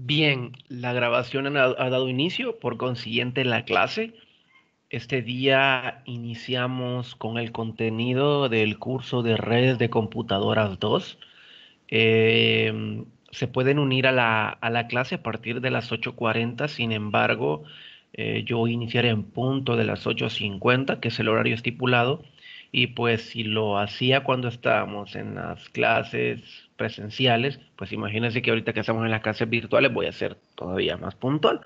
Bien, la grabación ha dado inicio, por consiguiente la clase. Este día iniciamos con el contenido del curso de redes de computadoras 2. Se pueden unir a la clase a partir de las 8:40. Sin embargo, yo iniciaré en punto de las 8:50, que es el horario estipulado, y pues si lo hacía cuando estábamos en las clases presenciales, pues imagínense que ahorita que estamos en las clases virtuales voy a ser todavía más puntual.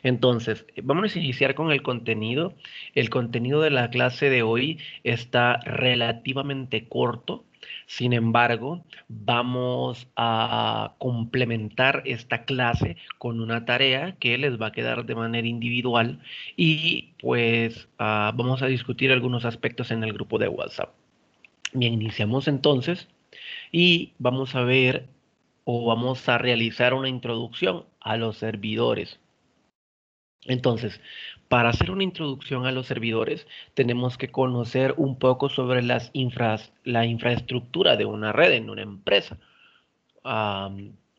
Entonces, vamos a iniciar con el contenido. El contenido de la clase de hoy está relativamente corto. Sin embargo, vamos a complementar esta clase con una tarea que les va a quedar de manera individual y pues vamos a discutir algunos aspectos en el grupo de WhatsApp. Bien, iniciamos entonces y vamos a ver o vamos a realizar una introducción a los servidores. Entonces, para hacer una introducción a los servidores, tenemos que conocer un poco sobre la infraestructura de una red en una empresa.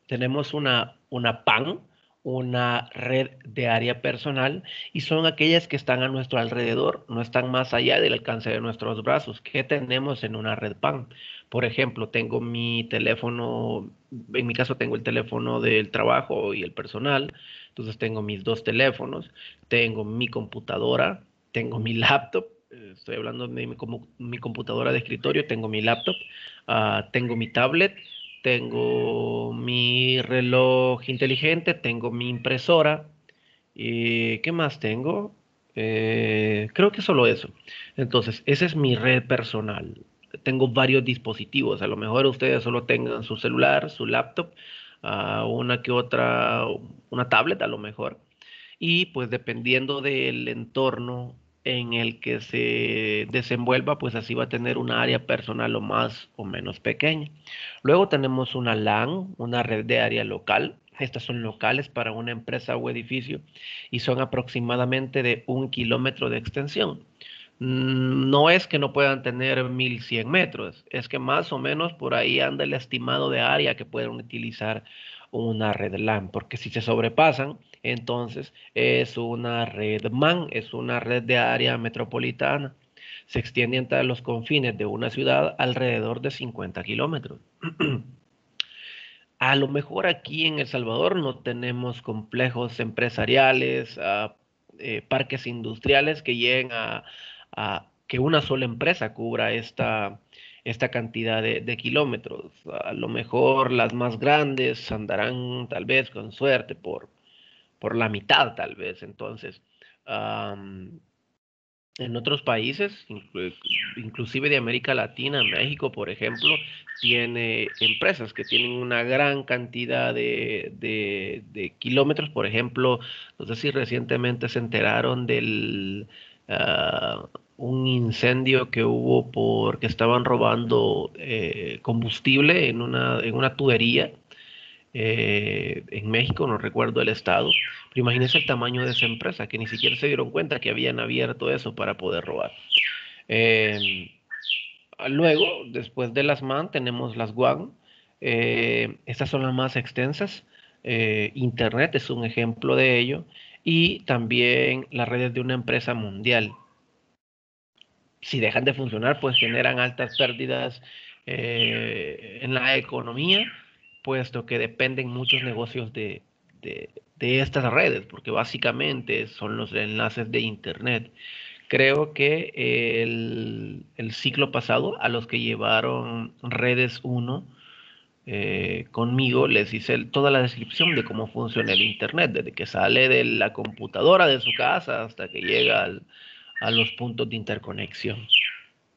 Tenemos una PAN, una red de área personal, y son aquellas que están a nuestro alrededor, no están más allá del alcance de nuestros brazos. ¿Qué tenemos en una red PAN? Por ejemplo, tengo mi teléfono, en mi caso tengo el teléfono del trabajo y el personal, entonces tengo mis dos teléfonos, tengo mi computadora, tengo mi laptop. Estoy hablando de mi computadora de escritorio, tengo mi laptop, tengo mi tablet, tengo mi reloj inteligente, tengo mi impresora. ¿Y qué más tengo? Creo que solo eso. Entonces, esa es mi red personal. Tengo varios dispositivos. A lo mejor ustedes solo tengan su celular, su laptop, una que otra, una tablet a lo mejor. Y pues dependiendo del entorno en el que se desenvuelva, pues así va a tener una área personal o más o menos pequeña. Luego tenemos una LAN, una red de área local. Estas son locales para una empresa o edificio y son aproximadamente de 1 kilómetro de extensión. No es que no puedan tener 1100 metros, es que más o menos por ahí anda el estimado de área que pueden utilizar una red LAN, porque si se sobrepasan, entonces es una red MAN, es una red de área metropolitana. Se extiende entre los confines de una ciudad alrededor de 50 kilómetros. A lo mejor aquí en El Salvador no tenemos complejos empresariales, parques industriales que lleguen a que una sola empresa cubra esta cantidad de kilómetros. A lo mejor las más grandes andarán tal vez con suerte por la mitad, tal vez. Entonces, am, en otros países, inclusive de América Latina, México, por ejemplo, tiene empresas que tienen una gran cantidad de kilómetros. Por ejemplo, no sé si recientemente se enteraron del un incendio que hubo porque estaban robando combustible en una tubería en México, no recuerdo el estado, pero imagínense el tamaño de esa empresa, que ni siquiera se dieron cuenta que habían abierto eso para poder robar. Eh, Luego, después de las MAN, tenemos las WAN. Estas son las más extensas. Internet es un ejemplo de ello. Y también las redes de una empresa mundial. Si dejan de funcionar, pues generan altas pérdidas en la economía, puesto que dependen muchos negocios de estas redes, porque básicamente son los enlaces de Internet. Creo que el ciclo pasado, a los que llevaron redes uno conmigo, les hice toda la descripción de cómo funciona el Internet, desde que sale de la computadora de su casa hasta que llega a los puntos de interconexión.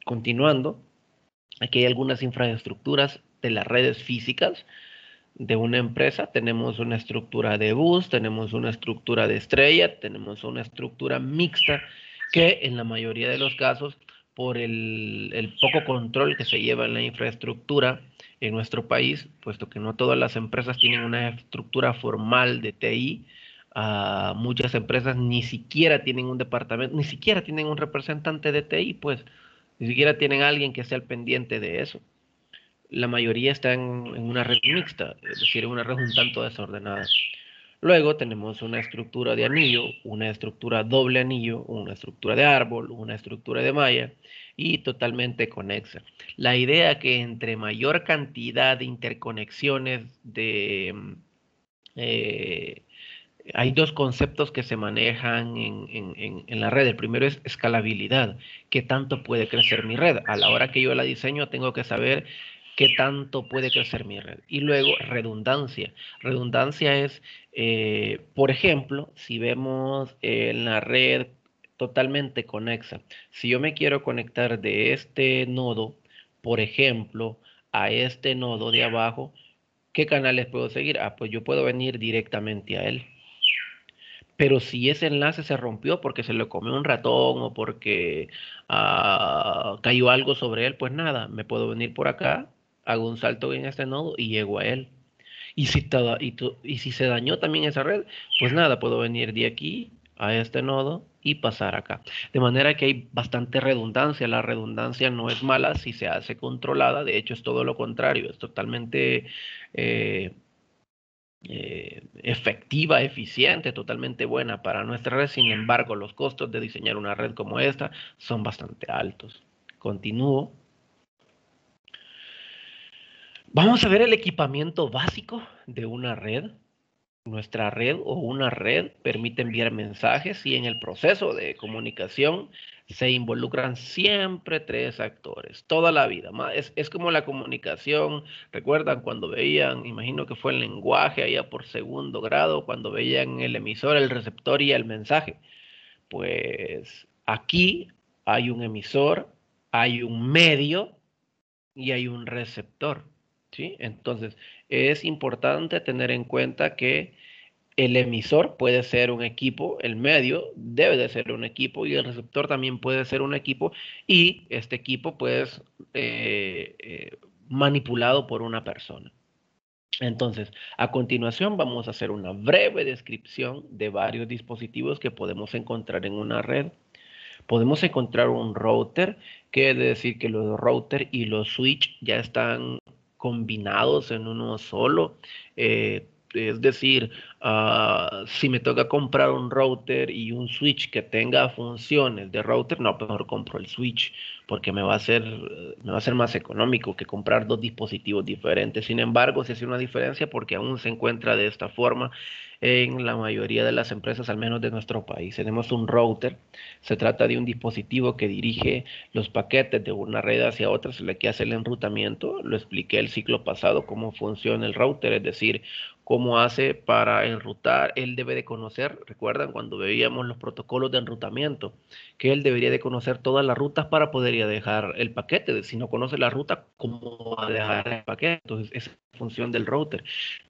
Continuando, aquí hay algunas infraestructuras de las redes físicas de una empresa. Tenemos una estructura de bus, tenemos una estructura de estrella, tenemos una estructura mixta que en la mayoría de los casos, por el poco control que se lleva en la infraestructura en nuestro país, puesto que no todas las empresas tienen una estructura formal de TI, muchas empresas ni siquiera tienen un departamento, ni siquiera tienen un representante de TI, pues ni siquiera tienen alguien que esté al pendiente de eso. La mayoría está en una red mixta, es decir, en una red un tanto desordenada. Luego tenemos una estructura de anillo, una estructura doble anillo, una estructura de árbol, una estructura de malla y totalmente conexa. La idea es que entre mayor cantidad de interconexiones eh, hay dos conceptos que se manejan en la red. El primero es escalabilidad. ¿Qué tanto puede crecer mi red? A la hora que yo la diseño, tengo que saber qué tanto puede crecer mi red. Y luego, redundancia. Redundancia es, por ejemplo, si vemos en la red totalmente conexa, si yo me quiero conectar de este nodo, por ejemplo, a este nodo de abajo, ¿qué canales puedo seguir? Ah, pues yo puedo venir directamente a él. Pero si ese enlace se rompió porque se lo comió un ratón o porque cayó algo sobre él, pues nada, me puedo venir por acá, hago un salto en este nodo y llego a él. Y si se dañó también esa red, pues nada, puedo venir de aquí a este nodo y pasar acá. De manera que hay bastante redundancia. La redundancia no es mala si se hace controlada, de hecho es todo lo contrario, es totalmente eh, efectiva, eficiente, totalmente buena para nuestra red. Sin embargo, los costos de diseñar una red como esta son bastante altos. Continúo. Vamos a ver el equipamiento básico de una red. Nuestra red o una red permite enviar mensajes y en el proceso de comunicación se involucran siempre tres actores, toda la vida. Es como la comunicación, recuerdan cuando veían, imagino que fue el lenguaje allá por segundo grado, cuando veían el emisor, el receptor y el mensaje. Pues aquí hay un emisor, hay un medio y hay un receptor, ¿sí? Entonces, es importante tener en cuenta que el emisor puede ser un equipo, el medio debe de ser un equipo y el receptor también puede ser un equipo y este equipo puede ser manipulado por una persona. Entonces, a continuación vamos a hacer una breve descripción de varios dispositivos que podemos encontrar en una red. Podemos encontrar un router, que quiere decir que los routers y los switch ya están combinados en uno solo. Es decir, si me toca comprar un router y un switch que tenga funciones de router, no, mejor compro el switch porque me va a ser más económico que comprar dos dispositivos diferentes. Sin embargo, se hace una diferencia porque aún se encuentra de esta forma en la mayoría de las empresas, al menos de nuestro país. Tenemos un router, se trata de un dispositivo que dirige los paquetes de una red hacia otra, es la que hace el enrutamiento. Lo expliqué el ciclo pasado, cómo funciona el router, es decir, cómo hace para enrutar. Él debe de conocer, recuerdan cuando veíamos los protocolos de enrutamiento, que él debería de conocer todas las rutas para poder dejar el paquete. Si no conoce la ruta, ¿cómo va a dejar el paquete? Entonces, esa es la función del router.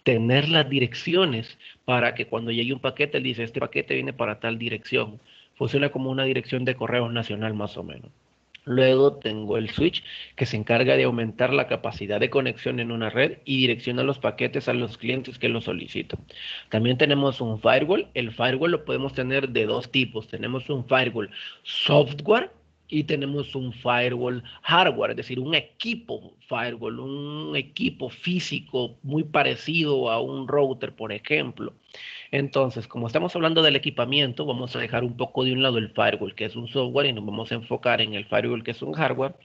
Tener las direcciones para que cuando llegue un paquete, él dice, este paquete viene para tal dirección. Funciona como una dirección de correos nacional más o menos. Luego tengo el switch que se encarga de aumentar la capacidad de conexión en una red y direcciona los paquetes a los clientes que lo solicitan. También tenemos un firewall. El firewall lo podemos tener de dos tipos. Tenemos un firewall software y tenemos un firewall hardware, es decir, un equipo firewall, un equipo físico muy parecido a un router, por ejemplo. Entonces, como estamos hablando del equipamiento, vamos a dejar un poco de un lado el firewall, que es un software, y nos vamos a enfocar en el firewall, que es un hardware.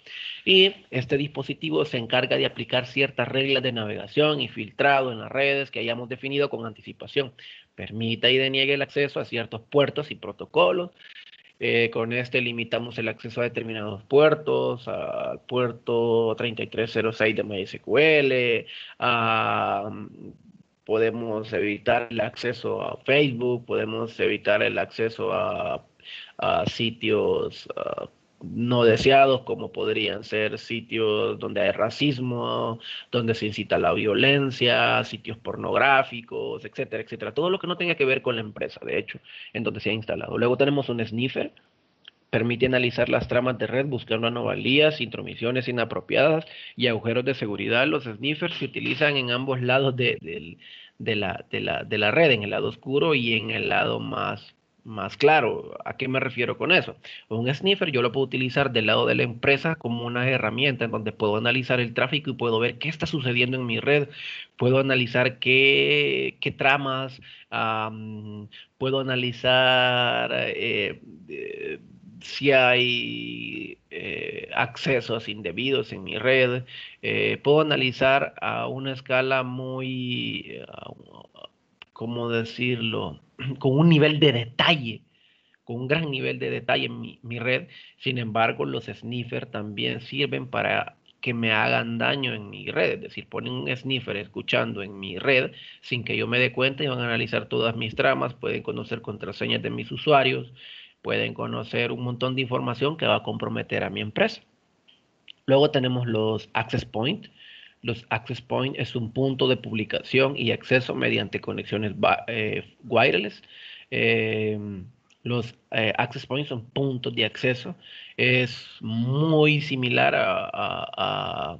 Y este dispositivo se encarga de aplicar ciertas reglas de navegación y filtrado en las redes que hayamos definido con anticipación. Permita y deniegue el acceso a ciertos puertos y protocolos. Con este limitamos el acceso a determinados puertos, al puerto 3306 de MySQL, a podemos evitar el acceso a Facebook, podemos evitar el acceso a sitios no deseados, como podrían ser sitios donde hay racismo, donde se incita la violencia, sitios pornográficos, etcétera, etcétera. Todo lo que no tenga que ver con la empresa, de hecho, en donde se ha instalado. Luego tenemos un sniffer, permite analizar las tramas de red buscando anomalías, intromisiones inapropiadas y agujeros de seguridad. Los sniffers se utilizan en ambos lados de la red, en el lado oscuro y en el lado más más claro. ¿A qué me refiero con eso? Un sniffer yo lo puedo utilizar del lado de la empresa como una herramienta en donde puedo analizar el tráfico y puedo ver qué está sucediendo en mi red, puedo analizar qué tramas, am, puedo analizar si hay accesos indebidos en mi red, puedo analizar a una escala muy, ¿cómo decirlo? Con un nivel de detalle, con un gran nivel de detalle en mi red. Sin embargo, los sniffer también sirven para que me hagan daño en mi red. Es decir, ponen un sniffer escuchando en mi red sin que yo me dé cuenta y van a analizar todas mis tramas, pueden conocer contraseñas de mis usuarios, pueden conocer un montón de información que va a comprometer a mi empresa. Luego tenemos los access point. Los access point es un punto de publicación y acceso mediante conexiones wireless. Eh, los access points son puntos de acceso. Es muy similar a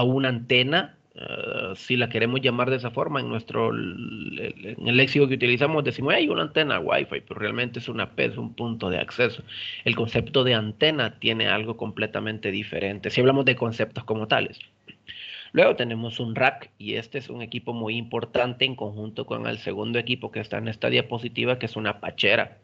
una antena, si la queremos llamar de esa forma, en el léxico que utilizamos decimos, hay una antena Wi-Fi, pero realmente es una P, es un punto de acceso. El concepto de antena tiene algo completamente diferente, si hablamos de conceptos como tales. Luego tenemos un rack y este es un equipo muy importante en conjunto con el segundo equipo que está en esta diapositiva, que es una pachera.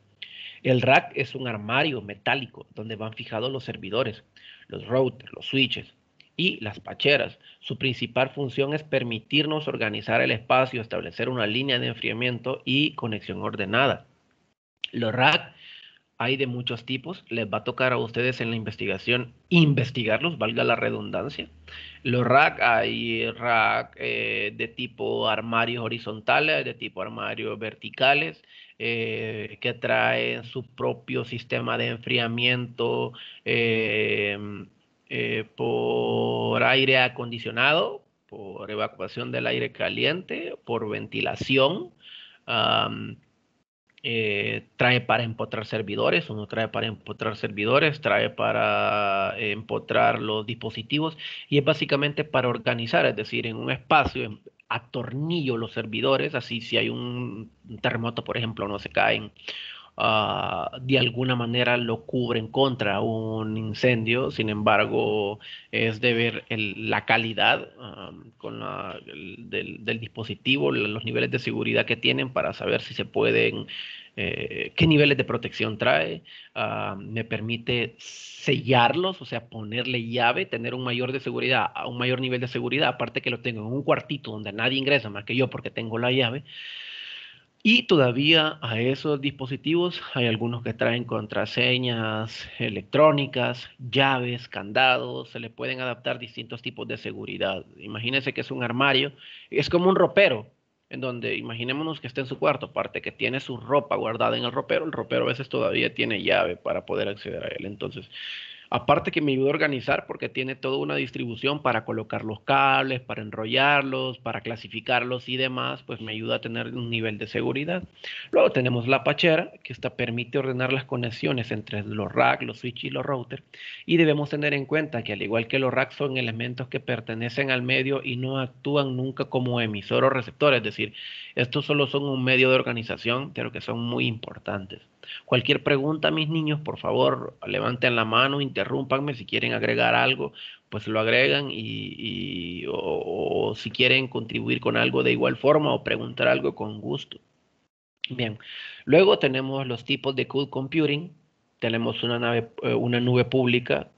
El rack es un armario metálico donde van fijados los servidores, los routers, los switches y las pacheras. Su principal función es permitirnos organizar el espacio, establecer una línea de enfriamiento y conexión ordenada. Los rack hay de muchos tipos. Les va a tocar a ustedes en la investigación investigarlos, valga la redundancia. Los rack, hay rack de tipo armarios horizontales, de tipo armarios verticales, que traen su propio sistema de enfriamiento eh, por aire acondicionado, por evacuación del aire caliente, por ventilación. Um, trae para empotrar servidores, uno trae para empotrar servidores, trae para empotrar los dispositivos y es básicamente para organizar, es decir, en un espacio atornillo los servidores, así si hay un terremoto, por ejemplo, no se caen, de alguna manera lo cubren contra un incendio. Sin embargo, es de ver la calidad del dispositivo, los niveles de seguridad que tienen para saber si se pueden, qué niveles de protección trae. Me permite sellarlos, o sea, ponerle llave, tener un mayor de seguridad, a un mayor nivel de seguridad, aparte que lo tengo en un cuartito donde nadie ingresa más que yo porque tengo la llave. Y todavía a esos dispositivos hay algunos que traen contraseñas electrónicas, llaves, candados, se le pueden adaptar distintos tipos de seguridad. Imagínense que es un armario, es como un ropero, en donde imaginémonos que está en su cuarto, aparte que tiene su ropa guardada en el ropero a veces todavía tiene llave para poder acceder a él. Entonces, aparte que me ayuda a organizar porque tiene toda una distribución para colocar los cables, para enrollarlos, para clasificarlos y demás, pues me ayuda a tener un nivel de seguridad. Luego tenemos la pachera, que esta permite ordenar las conexiones entre los racks, los switches y los routers. Y debemos tener en cuenta que al igual que los racks son elementos que pertenecen al medio y no actúan nunca como emisor o receptor, es decir, estos solo son un medio de organización, pero que son muy importantes. Cualquier pregunta, mis niños, por favor, levanten la mano, interrúmpanme si quieren agregar algo, pues lo agregan o si quieren contribuir con algo de igual forma o preguntar algo con gusto. Bien, luego tenemos los tipos de cloud computing. Tenemos una nube pública,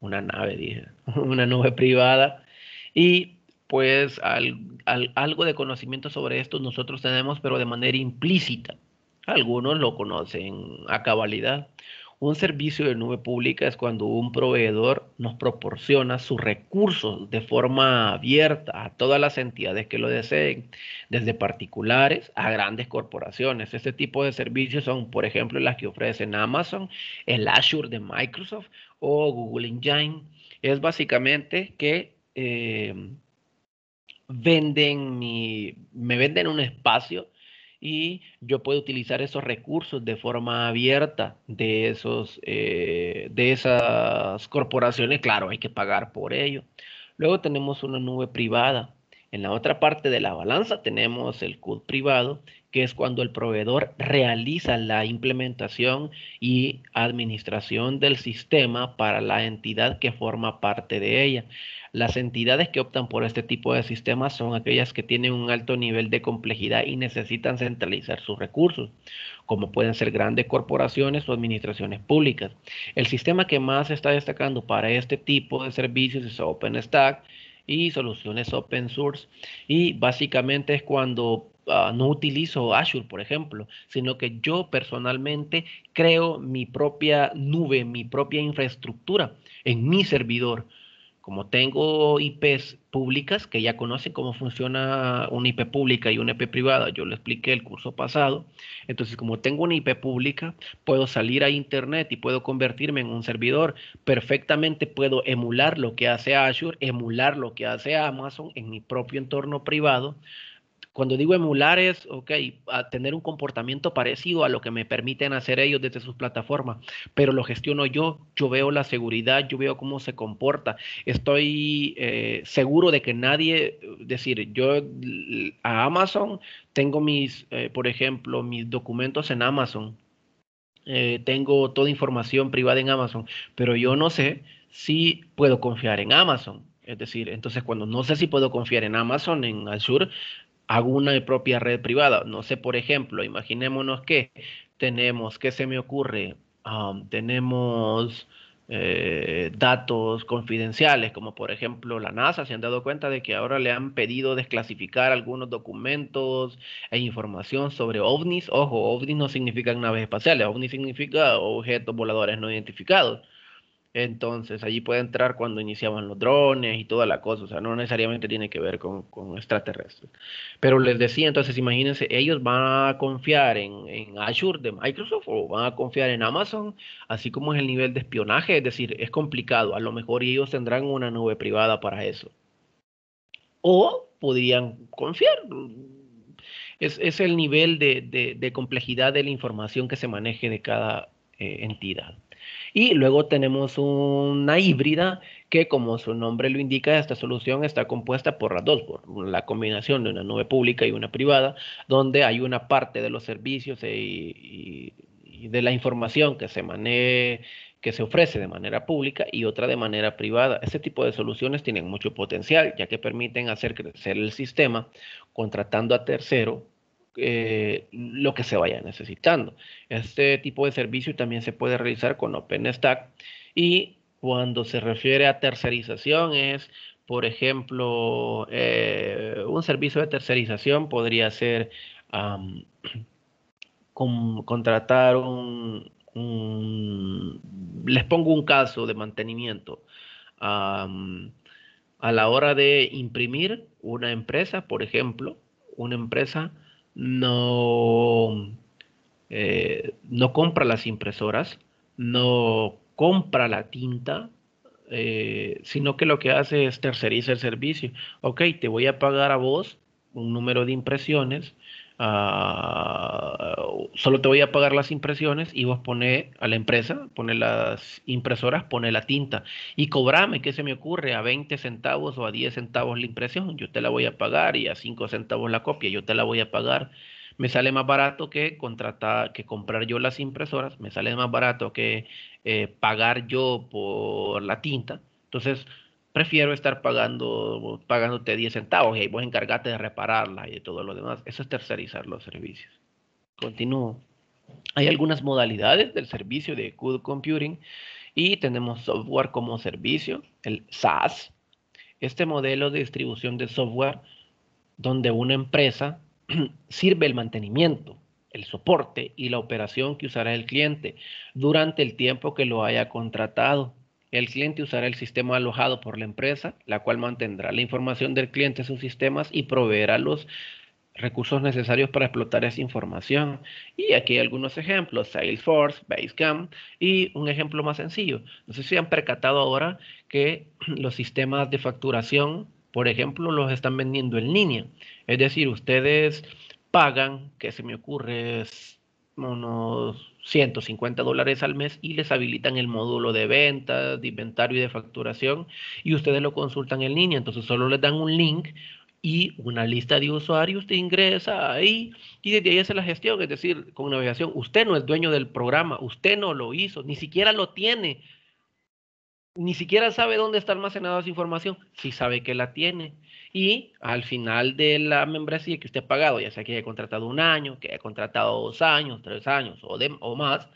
dije, una nube privada y pues algo de conocimiento sobre esto nosotros tenemos, pero de manera implícita. Algunos lo conocen a cabalidad. Un servicio de nube pública es cuando un proveedor nos proporciona sus recursos de forma abierta a todas las entidades que lo deseen, desde particulares a grandes corporaciones. Este tipo de servicios son, por ejemplo, las que ofrecen Amazon, el Azure de Microsoft o Google Engine. Es básicamente que me venden un espacio y yo puedo utilizar esos recursos de forma abierta de esas corporaciones. Claro, hay que pagar por ello. Luego tenemos una nube privada. En la otra parte de la balanza tenemos el CUD privado, que es cuando el proveedor realiza la implementación y administración del sistema para la entidad que forma parte de ella. Las entidades que optan por este tipo de sistemas son aquellas que tienen un alto nivel de complejidad y necesitan centralizar sus recursos, como pueden ser grandes corporaciones o administraciones públicas. El sistema que más está destacando para este tipo de servicios es OpenStack y soluciones open source. Y básicamente es cuando no utilizo Azure, por ejemplo, sino que yo personalmente creo mi propia nube, mi propia infraestructura en mi servidor. Como tengo IPs públicas que ya conocen cómo funciona una IP pública y una IP privada, yo lo expliqué el curso pasado. Entonces, como tengo una IP pública, puedo salir a Internet y puedo convertirme en un servidor. Perfectamente puedo emular lo que hace Azure, emular lo que hace Amazon en mi propio entorno privado. Cuando digo emular es, ok, a tener un comportamiento parecido a lo que me permiten hacer ellos desde sus plataformas, pero lo gestiono yo veo la seguridad, yo veo cómo se comporta, estoy seguro de que nadie, decir, a Amazon tengo por ejemplo, mis documentos en Amazon, tengo toda información privada en Amazon, pero yo no sé si puedo confiar en Amazon. Es decir, entonces cuando no sé si puedo confiar en Amazon, en Azure, hago una propia red privada. No sé, por ejemplo, imaginémonos que tenemos, ¿qué se me ocurre? Tenemos datos confidenciales, como por ejemplo la NASA. Se han dado cuenta de que ahora le han pedido desclasificar algunos documentos e información sobre ovnis. Ojo, ovnis no significan naves espaciales, ovnis significa objetos voladores no identificados. Entonces, allí puede entrar cuando iniciaban los drones y toda la cosa, o sea, no necesariamente tiene que ver con extraterrestres. Pero les decía, entonces, imagínense, ellos van a confiar en Azure de Microsoft o van a confiar en Amazon, así como es el nivel de espionaje, es decir, es complicado, a lo mejor ellos tendrán una nube privada para eso. O podrían confiar. Es el nivel de complejidad de la información que se maneje de cada entidad. Y luego tenemos una híbrida que, como su nombre lo indica, esta solución está compuesta por las dos, por la combinación de una nube pública y una privada, donde hay una parte de los servicios y de la información que se maneja, que se ofrece de manera pública y otra de manera privada. Este tipo de soluciones tienen mucho potencial, ya que permiten hacer crecer el sistema contratando a tercero lo que se vaya necesitando. Este tipo de servicio también se puede realizar con OpenStack y cuando se refiere a tercerización es, por ejemplo, un servicio de tercerización podría ser um, contratar les pongo un caso de mantenimiento. Um, a la hora de imprimir una empresa, por ejemplo, una empresa no no compra las impresoras, no compra la tinta, sino que lo que hace es terceriza el servicio. Ok, te voy a pagar a vos un número de impresiones, solo te voy a pagar las impresiones y vos pone a la empresa, pone las impresoras, pone la tinta y cobrame, ¿qué se me ocurre? A 20 centavos o a 10 centavos la impresión, yo te la voy a pagar y a 5 centavos la copia, yo te la voy a pagar. Me sale más barato que contratar, que comprar yo las impresoras, me sale más barato que pagar yo por la tinta. Entonces, prefiero estar pagándote 10 centavos y ahí vos encargate de repararla y de todo lo demás. Eso es tercerizar los servicios. Continúo. Hay algunas modalidades del servicio de Cloud Computing y tenemos software como servicio, el SaaS. Este modelo de distribución de software donde una empresa sirve el mantenimiento, el soporte y la operación que usará el cliente durante el tiempo que lo haya contratado. El cliente usará el sistema alojado por la empresa, la cual mantendrá la información del cliente en sus sistemas y proveerá los recursos necesarios para explotar esa información. Y aquí hay algunos ejemplos, Salesforce, Basecamp y un ejemplo más sencillo. No sé si han percatado ahora que los sistemas de facturación, por ejemplo, los están vendiendo en línea. Es decir, ustedes pagan, que se me ocurre, unos $150 al mes y les habilitan el módulo de ventas, de inventario y de facturación y ustedes lo consultan en línea. Entonces solo les dan un link y una lista de usuarios. Usted ingresa ahí y desde ahí hace la gestión, es decir, con navegación. Usted no es dueño del programa, usted no lo hizo, ni siquiera lo tiene, ni siquiera sabe dónde está almacenada esa información, sí sabe que la tiene. Y al final de la membresía que usted ha pagado, ya sea que haya contratado 1 año, que haya contratado 2 años, 3 años o más,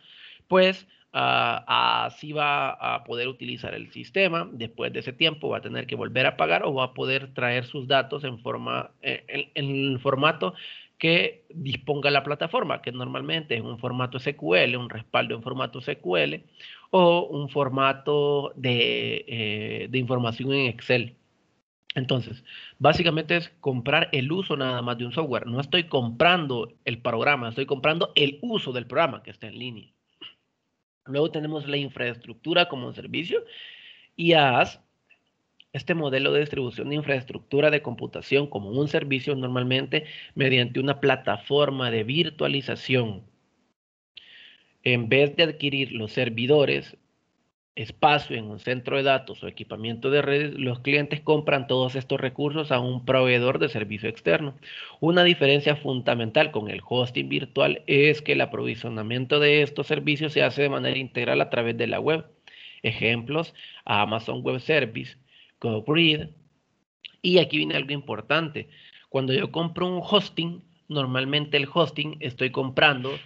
pues así va a poder utilizar el sistema. Después de ese tiempo va a tener que volver a pagar o va a poder traer sus datos en el formato que disponga la plataforma, que normalmente es un formato SQL, un respaldo en formato SQL o un formato de información en Excel. Entonces, básicamente es comprar el uso nada más de un software. No estoy comprando el programa, estoy comprando el uso del programa que está en línea. Luego tenemos la infraestructura como un servicio y IaaS, este modelo de distribución de infraestructura de computación como un servicio normalmente mediante una plataforma de virtualización. En vez de adquirir los servidores, espacio en un centro de datos o equipamiento de redes, los clientes compran todos estos recursos a un proveedor de servicio externo. Una diferencia fundamental con el hosting virtual es que el aprovisionamiento de estos servicios se hace de manera integral a través de la web. Ejemplos: Amazon Web Service, GoGrid. Y aquí viene algo importante. Cuando yo compro un hosting, normalmente el hosting estoy comprando,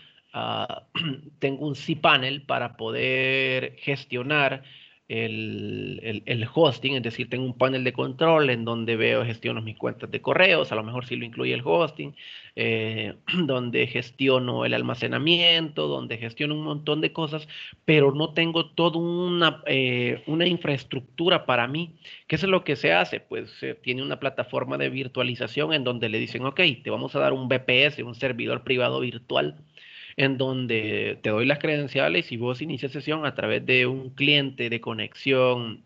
tengo un cPanel para poder gestionar el hosting, es decir, tengo un panel de control en donde gestiono mis cuentas de correos, a lo mejor sí lo incluye el hosting, donde gestiono el almacenamiento, donde gestiono un montón de cosas, pero no tengo toda una infraestructura para mí. ¿Qué es lo que se hace? Pues se tiene una plataforma de virtualización en donde le dicen, ok, te vamos a dar un VPS, un servidor privado virtual, en donde te doy las credenciales y vos inicias sesión a través de un cliente de conexión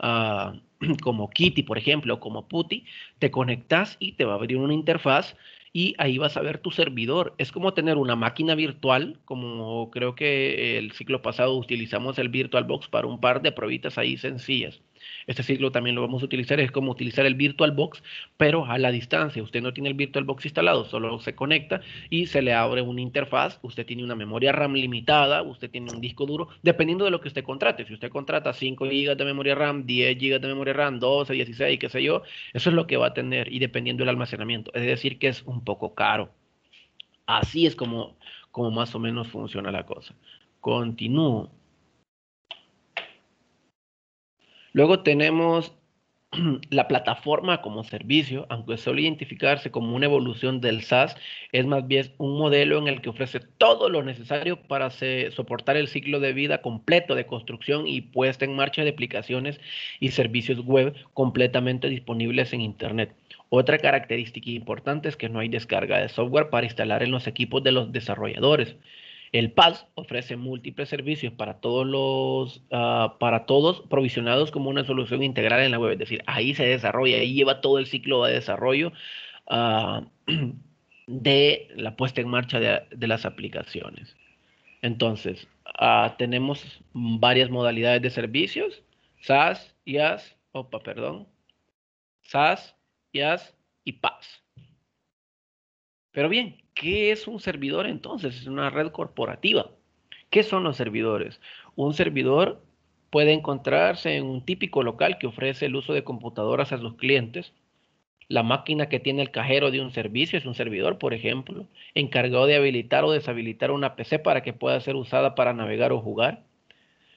uh, como Kitty, por ejemplo, o como Putty. Te conectas y te va a abrir una interfaz y ahí vas a ver tu servidor. Es como tener una máquina virtual, como creo que el ciclo pasado utilizamos el VirtualBox para un par de probitas ahí sencillas. Este ciclo también lo vamos a utilizar, es como utilizar el VirtualBox, pero a la distancia. Usted no tiene el VirtualBox instalado, solo se conecta y se le abre una interfaz. Usted tiene una memoria RAM limitada, usted tiene un disco duro, dependiendo de lo que usted contrate. Si usted contrata 5 GB de memoria RAM, 10 GB de memoria RAM, 12, 16, qué sé yo, eso es lo que va a tener y dependiendo del almacenamiento. Es decir, que es un poco caro. Así es como más o menos funciona la cosa. Continúo. Luego tenemos la plataforma como servicio, aunque suele identificarse como una evolución del SaaS, es más bien un modelo en el que ofrece todo lo necesario para soportar el ciclo de vida completo de construcción y puesta en marcha de aplicaciones y servicios web completamente disponibles en Internet. Otra característica importante es que no hay descarga de software para instalar en los equipos de los desarrolladores. El PaaS ofrece múltiples servicios para todos provisionados como una solución integral en la web. Es decir, ahí se desarrolla, ahí lleva todo el ciclo de desarrollo uh, de la puesta en marcha de las aplicaciones. Entonces, tenemos varias modalidades de servicios: SaaS, IaaS, SaaS, IaaS y PaaS. Pero bien, ¿qué es un servidor entonces? Es una red corporativa. ¿Qué son los servidores? Un servidor puede encontrarse en un típico local que ofrece el uso de computadoras a los clientes. La máquina que tiene el cajero de un servicio es un servidor, por ejemplo, encargado de habilitar o deshabilitar una PC para que pueda ser usada para navegar o jugar.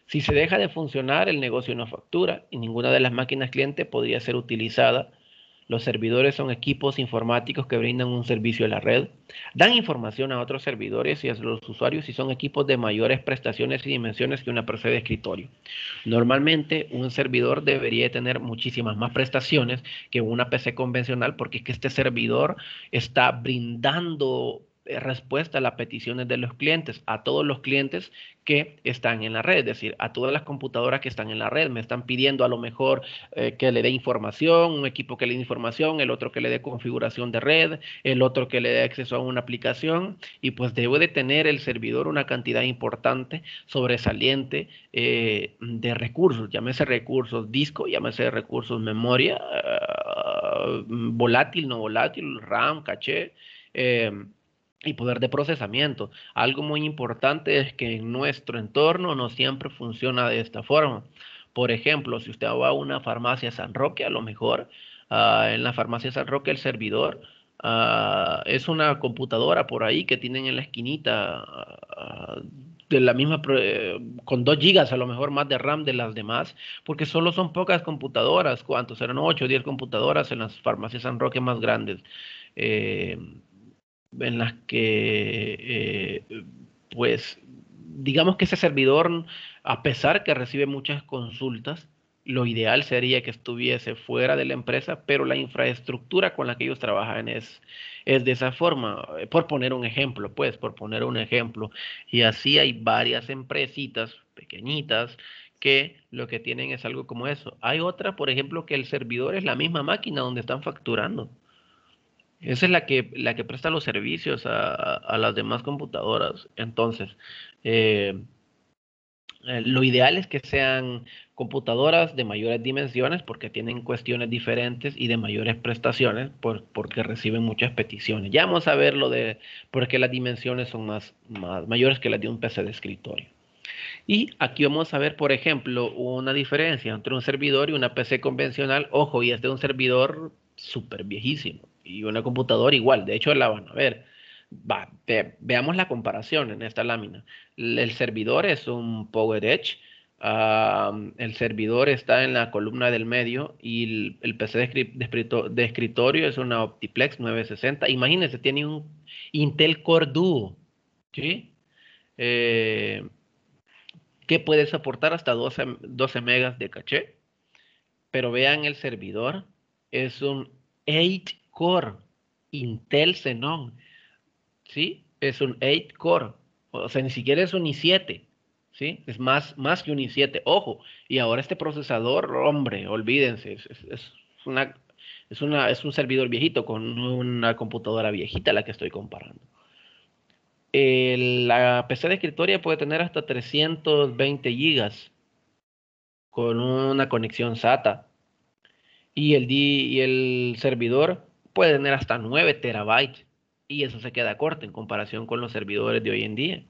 Si se deja de funcionar, el negocio no factura y ninguna de las máquinas cliente podría ser utilizada. Los servidores son equipos informáticos que brindan un servicio a la red, dan información a otros servidores y a los usuarios y son equipos de mayores prestaciones y dimensiones que una PC de escritorio. Normalmente, un servidor debería tener muchísimas más prestaciones que una PC convencional porque es que este servidor está brindando respuesta a las peticiones de los clientes, a todos los clientes que están en la red, es decir, a todas las computadoras que están en la red. Me están pidiendo a lo mejor que le dé información, un equipo que le dé información, el otro que le dé configuración de red, el otro que le dé acceso a una aplicación, y pues debe de tener el servidor una cantidad importante, sobresaliente de recursos, llámese recursos disco, llámese recursos memoria, volátil, no volátil, RAM, caché, eh, y poder de procesamiento. Algo muy importante es que en nuestro entorno no siempre funciona de esta forma. Por ejemplo, si usted va a una farmacia San Roque, a lo mejor en la farmacia San Roque el servidor es una computadora por ahí que tienen en la esquinita de la misma, con 2 gigas a lo mejor más de RAM de las demás, porque solo son pocas computadoras. ¿Cuántos? Eran 8 o 10 computadoras en las farmacias San Roque más grandes. Eh, en las que, pues, digamos que ese servidor, a pesar que recibe muchas consultas, lo ideal sería que estuviese fuera de la empresa, pero la infraestructura con la que ellos trabajan es de esa forma. Por poner un ejemplo, pues, por poner un ejemplo. Y así hay varias empresitas pequeñitas que lo que tienen es algo como eso. Hay otra, por ejemplo, que el servidor es la misma máquina donde están facturando. Esa es la que presta los servicios a las demás computadoras. Entonces, eh, lo ideal es que sean computadoras de mayores dimensiones porque tienen cuestiones diferentes y de mayores prestaciones porque reciben muchas peticiones. Ya vamos a ver lo de por qué las dimensiones son más mayores que las de un PC de escritorio. Y aquí vamos a ver, por ejemplo, una diferencia entre un servidor y una PC convencional. Ojo, y es de un servidor súper viejísimo y una computadora igual. De hecho, la van a ver. Veamos la comparación en esta lámina. El servidor es un PowerEdge. El servidor está en la columna del medio y el PC de escritorio es una Optiplex 960. Imagínense, tiene un Intel Core Duo. ¿Sí? Eh, que puede soportar hasta 12 megas de caché. Pero vean el servidor, es un 8 core Intel Xenon, ¿sí? Es un 8 core, o sea, ni siquiera es un i7, ¿sí? Es más que un i7, ojo. Y ahora este procesador, hombre, olvídense, una, es un servidor viejito con una computadora viejita la que estoy comparando. La PC de escritorio puede tener hasta 320 gigas con una conexión SATA. Y el servidor puede tener hasta 9 terabytes. Y eso se queda corto en comparación con los servidores de hoy en día.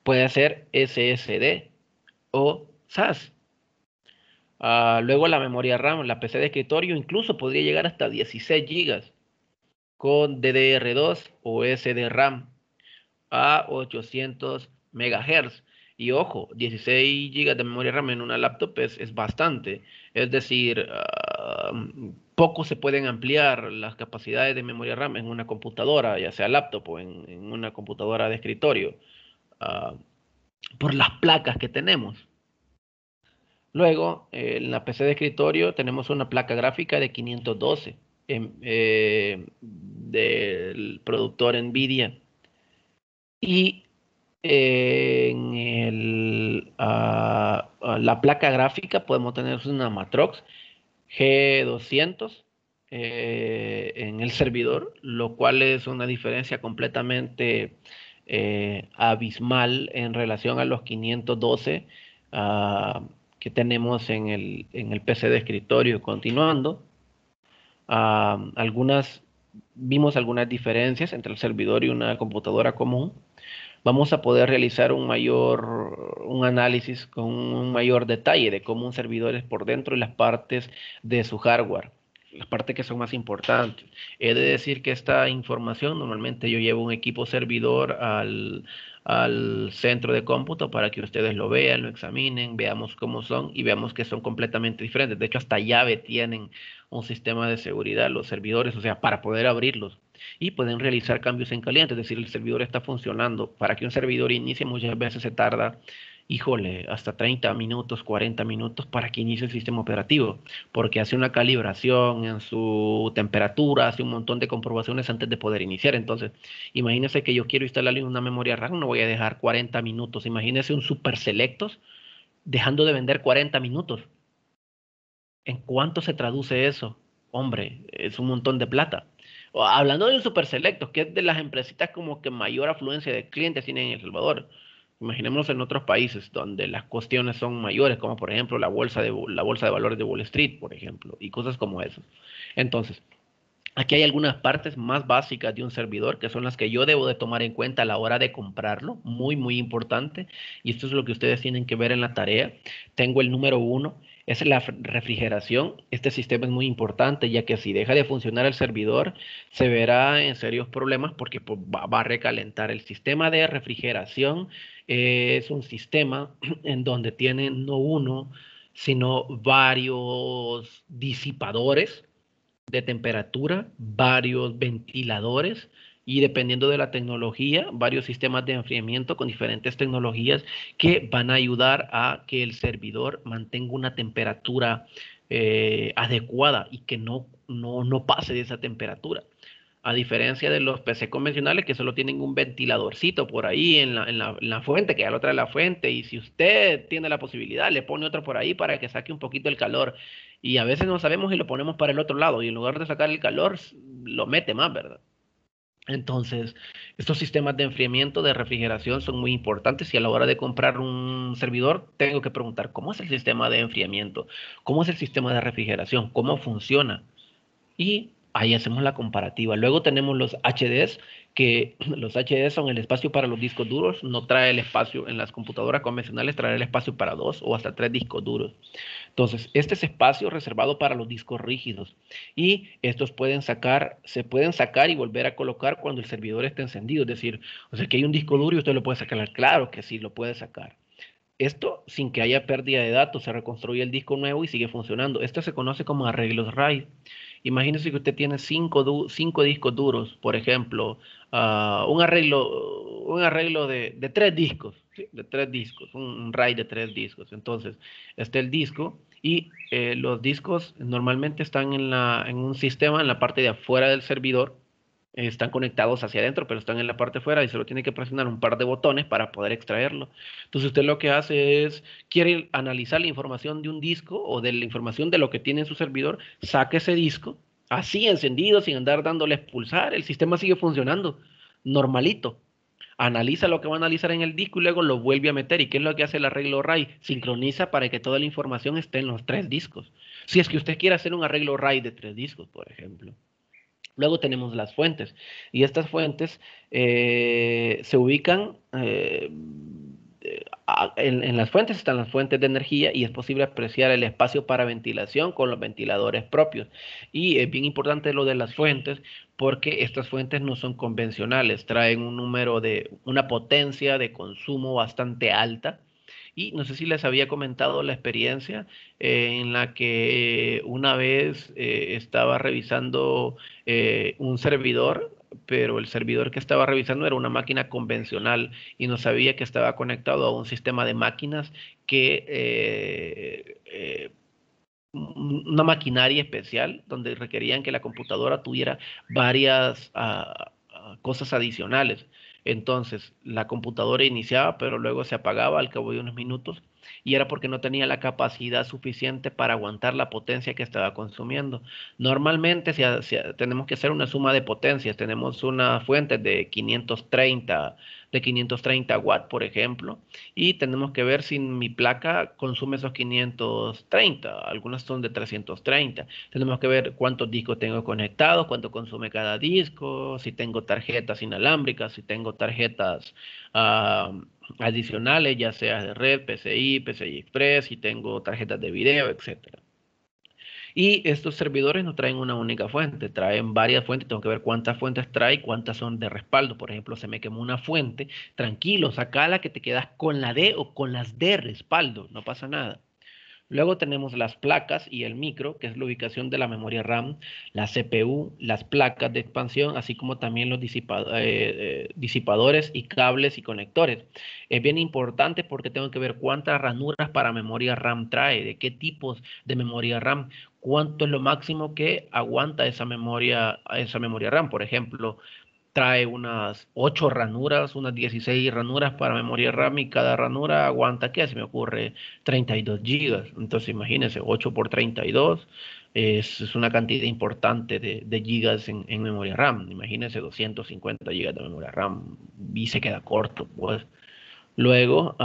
Puede ser SSD o SAS. Luego la memoria RAM, la PC de escritorio incluso podría llegar hasta 16 gigas con DDR2 o SD-RAM a 800 megahertz. Y ojo, 16 gigas de memoria RAM en una laptop es bastante. Es decir, poco se pueden ampliar las capacidades de memoria RAM en una computadora, ya sea laptop o en una computadora de escritorio, uh, por las placas que tenemos. Luego, en la PC de escritorio tenemos una placa gráfica de 512 del productor NVIDIA. Y la placa gráfica podemos tener una Matrox G200 en el servidor, lo cual es una diferencia completamente abismal en relación a los 512 que tenemos en el PC de escritorio. Continuando, vimos algunas diferencias entre el servidor y una computadora común. Vamos a poder realizar un análisis con un mayor detalle de cómo un servidor es por dentro y las partes de su hardware, las partes que son más importantes. He de decir que esta información, normalmente yo llevo un equipo servidor al centro de cómputo para que ustedes lo vean, lo examinen, veamos cómo son y veamos que son completamente diferentes. De hecho, hasta llave tienen un sistema de seguridad los servidores, o sea, para poder abrirlos y pueden realizar cambios en caliente, es decir, el servidor está funcionando. Para que un servidor inicie muchas veces se tarda, híjole, hasta 30 minutos, 40 minutos para que inicie el sistema operativo, porque hace una calibración en su temperatura, hace un montón de comprobaciones antes de poder iniciar. Entonces, imagínense que yo quiero instalarle una memoria RAM, no voy a dejar 40 minutos. Imagínense un Super Selectos dejando de vender 40 minutos. ¿En cuánto se traduce eso? Hombre, es un montón de plata. Hablando de Super Selectos, que es de las empresitas como que mayor afluencia de clientes tienen en El Salvador. Imaginémonos en otros países donde las cuestiones son mayores, como por ejemplo la bolsa de valores de Wall Street, por ejemplo, y cosas como eso. Entonces, Aquí hay algunas partes más básicas de un servidor que son las que yo debo de tomar en cuenta a la hora de comprarlo, muy, muy importante. Y esto es lo que ustedes tienen que ver en la tarea. Tengo el número uno, es la refrigeración. Este sistema es muy importante ya que si deja de funcionar el servidor, se verá en serios problemas porque pues, va a recalentar. El sistema de refrigeración es un sistema en donde tiene no uno, sino varios disipadores de temperatura, varios ventiladores y dependiendo de la tecnología, varios sistemas de enfriamiento con diferentes tecnologías que van a ayudar a que el servidor mantenga una temperatura adecuada y que no pase de esa temperatura. A diferencia de los PC convencionales que solo tienen un ventiladorcito por ahí en la fuente, que ya lo trae la fuente, y si usted tiene la posibilidad, le pone otro por ahí para que saque un poquito el calor. Y a veces no sabemos y lo ponemos para el otro lado, y en lugar de sacar el calor, lo mete más, ¿verdad? Entonces, estos sistemas de enfriamiento, de refrigeración son muy importantes y a la hora de comprar un servidor tengo que preguntar, ¿cómo es el sistema de enfriamiento? ¿Cómo es el sistema de refrigeración? ¿Cómo funciona? Y ahí hacemos la comparativa. Luego tenemos los HDs, que los HDs son el espacio para los discos duros, no trae el espacio en las computadoras convencionales, trae el espacio para dos o hasta tres discos duros. Entonces, este es espacio reservado para los discos rígidos y estos se pueden sacar y volver a colocar cuando el servidor esté encendido. Es decir, o sea que hay un disco duro y usted lo puede sacar. Claro que sí, lo puede sacar. Esto sin que haya pérdida de datos, se reconstruye el disco nuevo y sigue funcionando. Esto se conoce como arreglos RAID. Imagínese que usted tiene cinco discos duros, por ejemplo, un arreglo de tres discos, ¿sí? De tres discos, un RAID de tres discos. Entonces, está el disco y los discos normalmente están en un sistema en la parte de afuera del servidor, están conectados hacia adentro, pero están en la parte de fuera y solo tiene que presionar un par de botones para poder extraerlo. Entonces usted lo que hace es, quiere analizar la información de un disco o de la información de lo que tiene en su servidor, saque ese disco, así encendido, sin andar dándole a expulsar, el sistema sigue funcionando, normalito. Analiza lo que va a analizar en el disco y luego lo vuelve a meter. ¿Y qué es lo que hace el arreglo RAID? Sincroniza para que toda la información esté en los tres discos. Si es que usted quiere hacer un arreglo RAID de tres discos, por ejemplo. Luego tenemos las fuentes y estas fuentes se ubican en las fuentes están las fuentes de energía y es posible apreciar el espacio para ventilación con los ventiladores propios. Y es bien importante lo de las fuentes porque estas fuentes no son convencionales, traen una potencia de consumo bastante alta. Y no sé si les había comentado la experiencia en la que una vez estaba revisando un servidor, pero el servidor que estaba revisando era una máquina convencional y no sabía que estaba conectado a un sistema de máquinas que una maquinaria especial donde requerían que la computadora tuviera varias cosas adicionales. Entonces, la computadora iniciaba, pero luego se apagaba al cabo de unos minutos y era porque no tenía la capacidad suficiente para aguantar la potencia que estaba consumiendo. Normalmente, si tenemos que hacer una suma de potencias, tenemos una fuente de 530 watts, por ejemplo, y tenemos que ver si mi placa consume esos 530, algunas son de 330. Tenemos que ver cuántos discos tengo conectados, cuánto consume cada disco, si tengo tarjetas inalámbricas, si tengo tarjetas ah, adicionales, ya sea de red, PCI Express, si tengo tarjetas de video, etcétera. Y estos servidores no traen una única fuente, traen varias fuentes. Tengo que ver cuántas fuentes trae y cuántas son de respaldo. Por ejemplo, se me quemó una fuente, tranquilo, sacala que te quedas con la D o con las de respaldo, no pasa nada. Luego tenemos las placas y el micro, que es la ubicación de la memoria RAM, la CPU, las placas de expansión, así como también los disipadores y cables y conectores. Es bien importante porque tengo que ver cuántas ranuras para memoria RAM trae, de qué tipos de memoria RAM, cuánto es lo máximo que aguanta esa memoria RAM. Por ejemplo, trae unas 8 ranuras, unas 16 ranuras para memoria RAM y cada ranura aguanta, ¿qué se me ocurre? 32 gigas. Entonces imagínense, 8 por 32 es una cantidad importante de gigas en memoria RAM. Imagínense 250 gigas de memoria RAM y se queda corto, pues. Luego,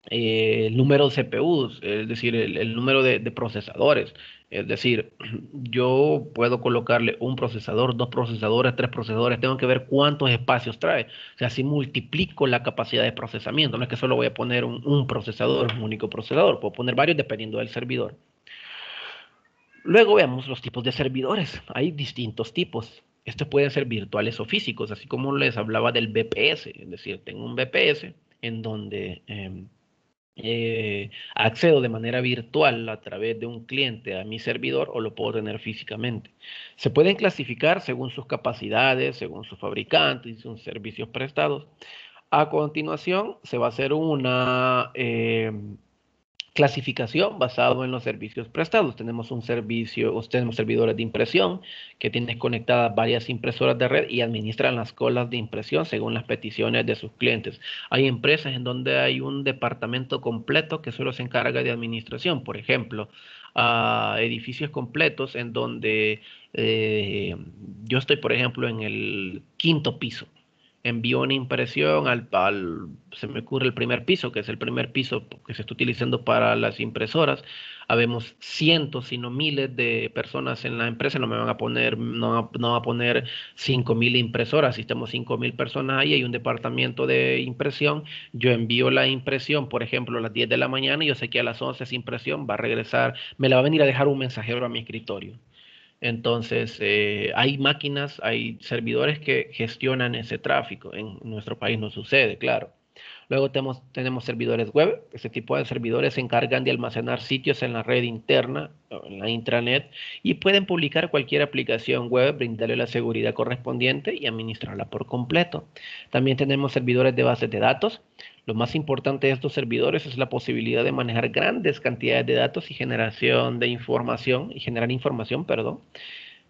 el número de CPUs, es decir, el número de procesadores. Es decir, yo puedo colocarle un procesador, dos procesadores, tres procesadores, tengo que ver cuántos espacios trae. O sea, si multiplico la capacidad de procesamiento, no es que solo voy a poner un procesador, un único procesador, puedo poner varios dependiendo del servidor. Luego veamos los tipos de servidores. Hay distintos tipos. Estos pueden ser virtuales o físicos, así como les hablaba del VPS. Es decir, tengo un VPS en donde accedo de manera virtual a través de un cliente a mi servidor o lo puedo tener físicamente. Se pueden clasificar según sus capacidades, según su fabricante y sus servicios prestados. A continuación, se va a hacer una clasificación basado en los servicios prestados. Tenemos un servicio, tenemos servidores de impresión que tienen conectadas varias impresoras de red y administran las colas de impresión según las peticiones de sus clientes. Hay empresas en donde hay un departamento completo que solo se encarga de administración, por ejemplo, edificios completos en donde yo estoy, por ejemplo, en el quinto piso. Envío una impresión se me ocurre el primer piso, que es el primer piso que se está utilizando para las impresoras. Habemos cientos, si no miles de personas en la empresa, no me van a poner, no va a poner 5.000 impresoras. Si estamos 5.000 personas ahí, hay un departamento de impresión. Yo envío la impresión, por ejemplo, a las 10 de la mañana y yo sé que a las 11 esa impresión va a regresar, me la va a venir a dejar un mensajero a mi escritorio. Entonces, hay máquinas, hay servidores que gestionan ese tráfico. En nuestro país no sucede, claro. Luego tenemos servidores web. Este tipo de servidores se encargan de almacenar sitios en la red interna, o en la intranet, y pueden publicar cualquier aplicación web, brindarle la seguridad correspondiente y administrarla por completo. También tenemos servidores de bases de datos. Lo más importante de estos servidores es la posibilidad de manejar grandes cantidades de datos y generación de información, y generar información, perdón.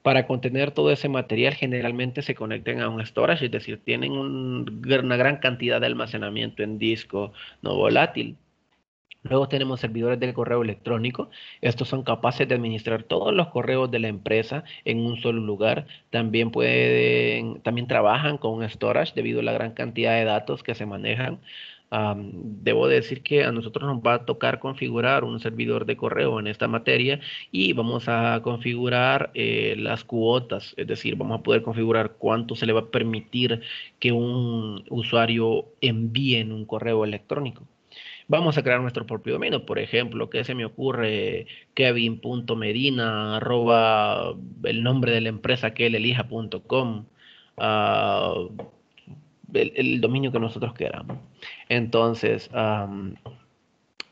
Para contener todo ese material, generalmente se conectan a un storage, es decir, tienen una gran cantidad de almacenamiento en disco no volátil. Luego tenemos servidores de correo electrónico. Estos son capaces de administrar todos los correos de la empresa en un solo lugar. También trabajan con un storage debido a la gran cantidad de datos que se manejan. Debo decir que a nosotros nos va a tocar configurar un servidor de correo en esta materia y vamos a configurar las cuotas, es decir, vamos a poder configurar cuánto se le va a permitir que un usuario envíe en un correo electrónico. Vamos a crear nuestro propio dominio. Por ejemplo, ¿qué se me ocurre? Kevin.medina, arroba el nombre de la empresa que él elija.com, el dominio que nosotros queramos. Entonces,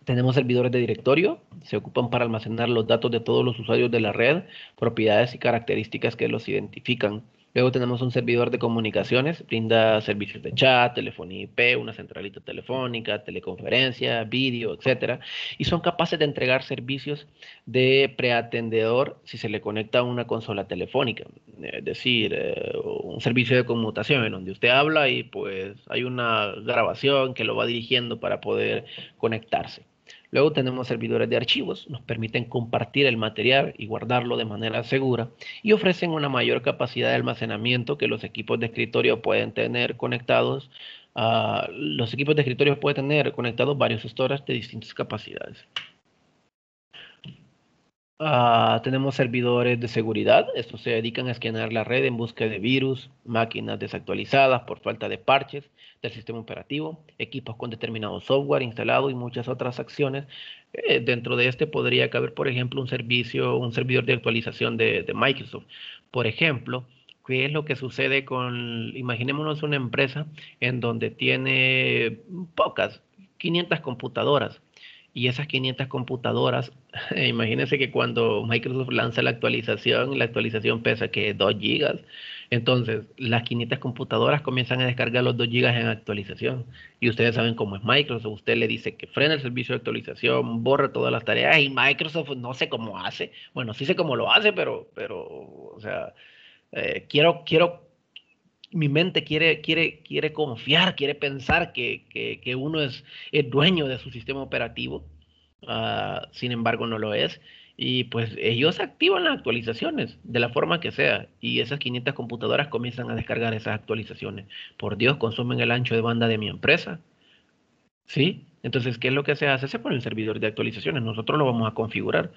tenemos servidores de directorio, se ocupan para almacenar los datos de todos los usuarios de la red, propiedades y características que los identifican. Luego tenemos un servidor de comunicaciones, brinda servicios de chat, telefonía IP, una centralita telefónica, teleconferencia, vídeo, etcétera, y son capaces de entregar servicios de preatendedor si se le conecta a una consola telefónica, es decir, un servicio de conmutación en donde usted habla y pues hay una grabación que lo va dirigiendo para poder conectarse. Luego tenemos servidores de archivos, nos permiten compartir el material y guardarlo de manera segura y ofrecen una mayor capacidad de almacenamiento que los equipos de escritorio pueden tener conectados. Los equipos de escritorio pueden tener conectados varios storage de distintas capacidades. Tenemos servidores de seguridad. Estos se dedican a escanear la red en busca de virus, máquinas desactualizadas por falta de parches del sistema operativo, equipos con determinado software instalado y muchas otras acciones. Dentro de este podría caber, por ejemplo, un servidor de actualización de Microsoft. Por ejemplo, ¿qué es lo que sucede imaginémonos una empresa en donde tiene pocas, 500 computadoras? Y esas 500 computadoras, imagínense que cuando Microsoft lanza la actualización pesa que 2 gigas. Entonces, las 500 computadoras comienzan a descargar los 2 gigas en actualización. Y ustedes saben cómo es Microsoft. Usted le dice que frena el servicio de actualización, borra todas las tareas y Microsoft no sé cómo hace. Bueno, sí sé cómo lo hace, o sea, mi mente quiere confiar, quiere pensar que uno es dueño de su sistema operativo. Sin embargo no lo es. Y pues ellos activan las actualizaciones de la forma que sea. Y esas 500 computadoras comienzan a descargar esas actualizaciones. Por Dios, consumen el ancho de banda de mi empresa. ¿Sí? Entonces, ¿qué es lo que se hace? Se pone un servidor de actualizaciones. Nosotros lo vamos a configurar.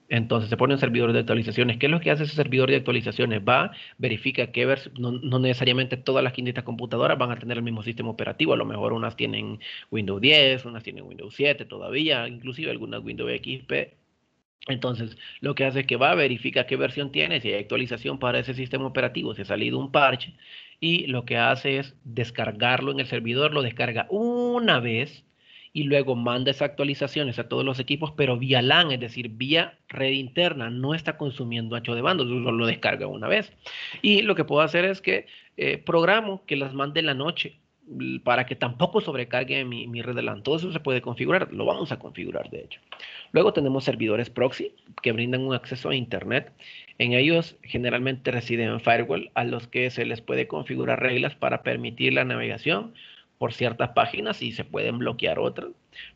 Entonces se pone un servidor de actualizaciones. ¿Qué es lo que hace ese servidor de actualizaciones? Va, verifica qué no necesariamente todas las 500 computadoras van a tener el mismo sistema operativo. A lo mejor unas tienen Windows 10, unas tienen Windows 7 todavía, inclusive algunas Windows XP. Entonces, lo que hace es que va, verifica qué versión tiene, si hay actualización para ese sistema operativo, si ha salido un parche, y lo que hace es descargarlo en el servidor, lo descarga una vez y luego manda esas actualizaciones a todos los equipos, pero vía LAN, es decir, vía red interna, no está consumiendo ancho de banda, solo lo descarga una vez. Y lo que puedo hacer es que programo que las mande en la noche para que tampoco sobrecargue mi red de LAN. Todo eso se puede configurar, lo vamos a configurar de hecho. Luego tenemos servidores proxy que brindan un acceso a Internet. En ellos generalmente residen firewall a los que se les puede configurar reglas para permitir la navegación por ciertas páginas y se pueden bloquear otras.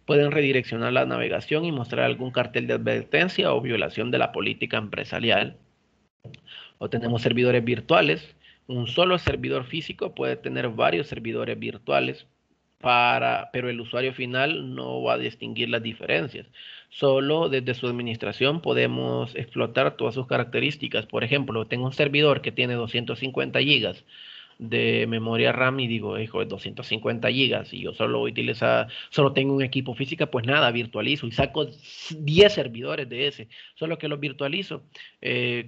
Pueden redireccionar la navegación y mostrar algún cartel de advertencia o violación de la política empresarial. O tenemos servidores virtuales. Un solo servidor físico puede tener varios servidores virtuales pero el usuario final no va a distinguir las diferencias. Solo desde su administración podemos explotar todas sus características. Por ejemplo, tengo un servidor que tiene 250 gigas de memoria RAM y digo, hijo, 250 gigas y yo solo tengo un equipo físico, pues nada, virtualizo y saco 10 servidores de ese, solo que los virtualizo.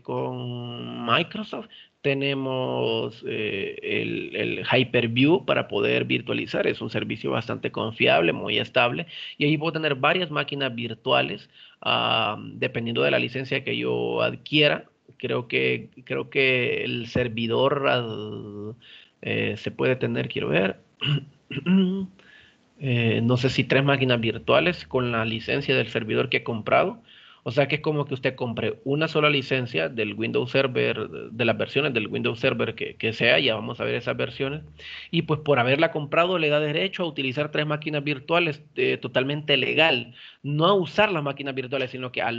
Con Microsoft tenemos el Hyper-V para poder virtualizar, es un servicio bastante confiable, muy estable, y ahí puedo tener varias máquinas virtuales, dependiendo de la licencia que yo adquiera. Creo que el servidor se puede tener, quiero ver. No sé si 3 máquinas virtuales con la licencia del servidor que he comprado. O sea que es como que usted compre una sola licencia del Windows Server, de las versiones del Windows Server que sea, ya vamos a ver esas versiones. Y pues por haberla comprado le da derecho a utilizar 3 máquinas virtuales totalmente legal. No a usar las máquinas virtuales, sino que al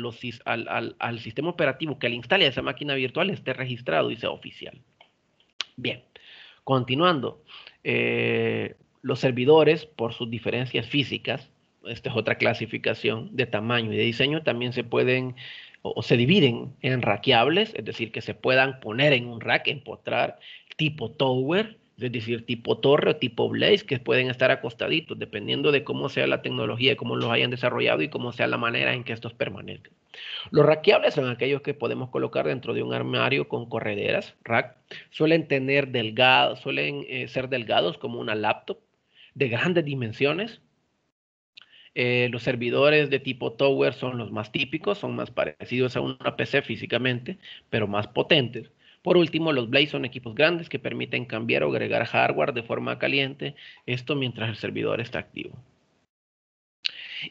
sistema operativo que le instale a esa máquina virtual esté registrado y sea oficial. Bien, continuando. Los servidores, por sus diferencias físicas, esta es otra clasificación de tamaño y de diseño, también se pueden o se dividen en rackeables, es decir, que se puedan poner en un rack, empotrar, tipo tower, es decir, tipo torre o tipo blaze, que pueden estar acostaditos, dependiendo de cómo sea la tecnología, cómo los hayan desarrollado y cómo sea la manera en que estos permanezcan. Los rackeables son aquellos que podemos colocar dentro de un armario con correderas, rack. Suelen ser delgados como una laptop, de grandes dimensiones. Los servidores de tipo Tower son los más típicos, son más parecidos a una PC físicamente, pero más potentes. Por último, los Blaze son equipos grandes que permiten cambiar o agregar hardware de forma caliente, esto mientras el servidor está activo.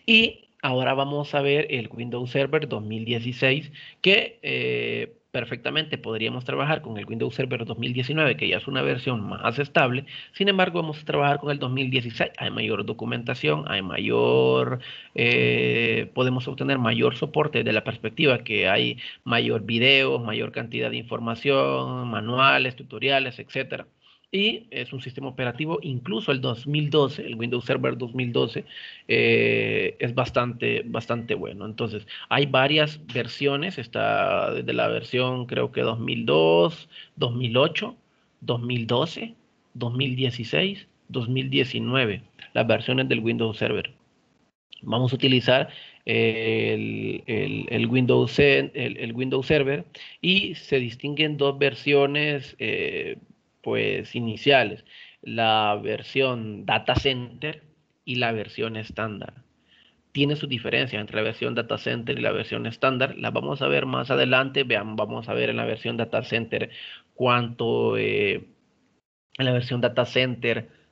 Y ahora vamos a ver el Windows Server 2016, que perfectamente podríamos trabajar con el Windows Server 2019, que ya es una versión más estable. Sin embargo, vamos a trabajar con el 2016. Hay mayor documentación, podemos obtener mayor soporte de la perspectiva que hay mayor videos, mayor cantidad de información, manuales, tutoriales, etcétera. Y es un sistema operativo, incluso el 2012, el Windows Server 2012, es bastante bueno. Entonces, hay varias versiones, está desde la versión creo que 2002, 2008, 2012, 2016, 2019, las versiones del Windows Server. Vamos a utilizar el Windows Server y se distinguen dos versiones pues iniciales, la versión Data Center y la versión estándar. Tiene sus diferencias entre la versión Data Center y la versión estándar. Las vamos a ver más adelante. Vamos a ver en la versión Data Center cuánto en la versión Data Center,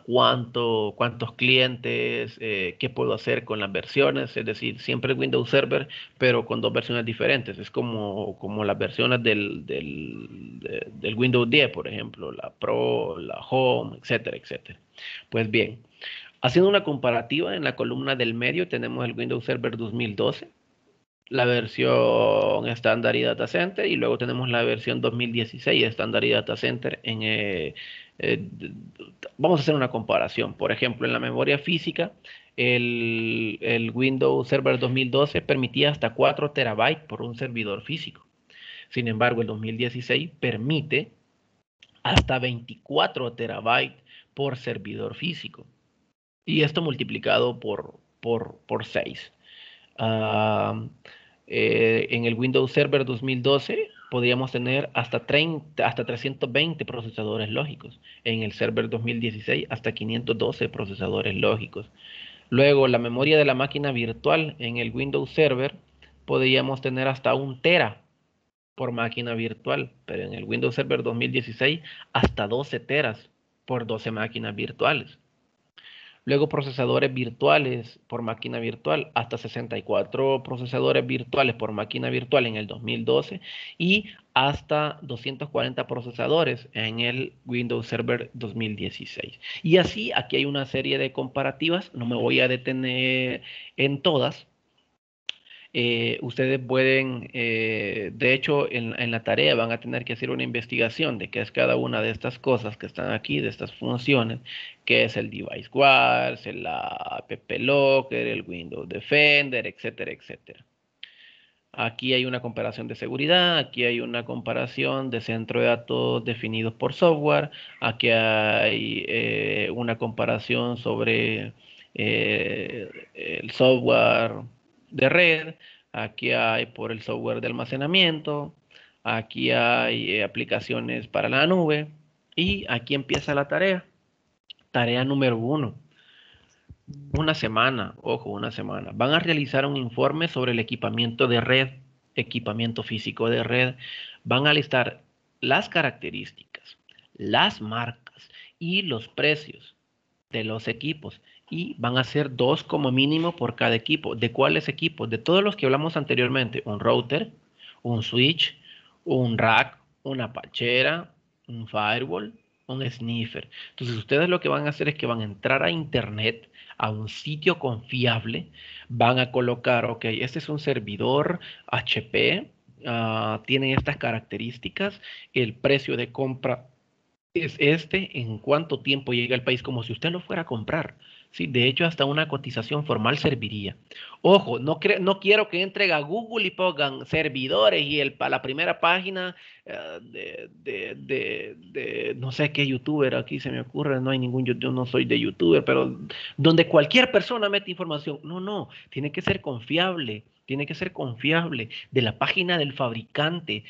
cuántos clientes, qué puedo hacer con las versiones, es decir, siempre Windows Server, pero con dos versiones diferentes. Es como las versiones del Windows 10, por ejemplo, la Pro, la Home, etcétera, etcétera. Pues bien, haciendo una comparativa, en la columna del medio tenemos el Windows Server 2012, la versión estándar y data center, y luego tenemos la versión 2016 estándar y data center. Vamos a hacer una comparación. Por ejemplo, en la memoria física el Windows Server 2012 permitía hasta 4 terabytes por un servidor físico. Sin embargo, el 2016 permite hasta 24 terabytes por servidor físico. Y esto multiplicado por 6. En el Windows Server 2012 podríamos tener hasta 320 procesadores lógicos. En el Server 2016 hasta 512 procesadores lógicos. Luego, la memoria de la máquina virtual en el Windows Server podríamos tener hasta 1 tera por máquina virtual, pero en el Windows Server 2016 hasta 12 teras por 12 máquinas virtuales. Luego procesadores virtuales por máquina virtual, hasta 64 procesadores virtuales por máquina virtual en el 2012 y hasta 240 procesadores en el Windows Server 2016. Y así, aquí hay una serie de comparativas, no me voy a detener en todas. Ustedes pueden, de hecho, en la tarea van a tener que hacer una investigación de qué es cada una de estas cosas que están aquí, de estas funciones, que es el Device Guards, el App Locker, el Windows Defender, etcétera, etcétera. Aquí hay una comparación de seguridad, aquí hay una comparación de centro de datos definidos por software, aquí hay una comparación sobre el software de red, aquí hay por el software de almacenamiento, aquí hay aplicaciones para la nube y aquí empieza la tarea. Tarea número 1. Una semana, ojo, una semana. Van a realizar un informe sobre el equipamiento de red, equipamiento físico de red. Van a listar las características, las marcas y los precios de los equipos. Y van a ser 2 como mínimo por cada equipo. ¿De cuáles equipos? De todos los que hablamos anteriormente. Un router, un switch, un rack, una pachera, un firewall, un sniffer. Entonces ustedes lo que van a hacer es que van a entrar a internet, a un sitio confiable, van a colocar, ok, este es un servidor HP, tiene estas características, el precio de compra es este, en cuánto tiempo llega al país, como si usted lo fuera a comprar. Sí, de hecho, hasta una cotización formal serviría. Ojo, no quiero que entren a Google y pongan servidores y la primera página no sé qué youtuber aquí se me ocurre, no hay ningún yo no soy de youtuber, pero donde cualquier persona mete información. No, no, tiene que ser confiable. Tiene que ser confiable de la página del fabricante,